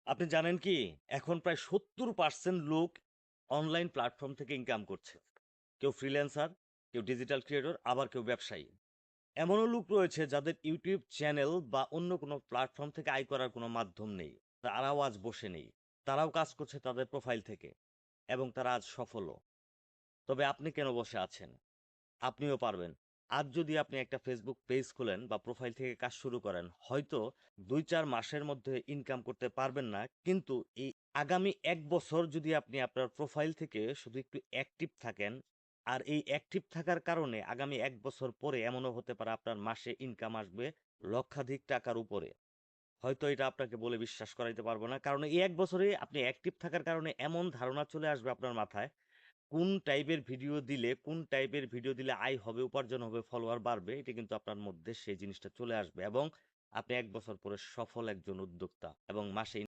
আপনি জানেন কি? এখন প্রায় ৭০% লোক অনলাইন প্ল্যাটফর্ম থেকে ইনকাম করছে। কেউ ফ্রিল্যান্সার, কেউ ডিজিটাল ক্রিয়েটর, আবার কেউ ব্যবসায়ী। এমনও লোক রয়েছে যাদের ইউটিউব চ্যানেল বা অন্য কোনো প্ল্যাটফর্ম থেকে আয় করার কোনো মাধ্যম নেই। তারাও আজ বসে নেই। তারাও কাজ করছে তাদের প্রোফাইল থেকে এবং তারা আজ সফলও। তবে আপনি কেন বসে আছেন? আপনিও পারবেন। আজ যদি আপনি একটা ফেসবুক পেজ খোলেন বা প্রোফাইল থেকে কাজ শুরু করেন, হয়তো ২-৪ মাসের মধ্যে ইনকাম করতে পারবেন না। কিন্তু এই আগামী ১ বছর যদি আপনি আপনার প্রোফাইল থেকে শুধু একটু অ্যাক্টিভ থাকেন, আর এই অ্যাক্টিভ থাকার কারণে আগামী ১ বছর পরে এমনও হতে পারে আপনার মাসে ইনকাম আসবে লক্ষাধিক টাকার উপরে। হয়তো এটা আপনাকে বলে বিশ্বাস করাইতে পারব না। কারণ এই ১ বছরে আপনি অ্যাক্টিভ থাকার কারণে এমন ধারণা চলে আসবে আপনার মাথায় কোন টাইপের ভিডিও দিলে আয় হবে, উপার্জন হবে, ফলোয়ার বাড়বে, এটা কিন্তু আপনার মধ্যে সেই জিনিসটা চলে আসবে এবং আপনি ১ বছর পরে সফল একজন উদ্যোক্তা এবং মাসে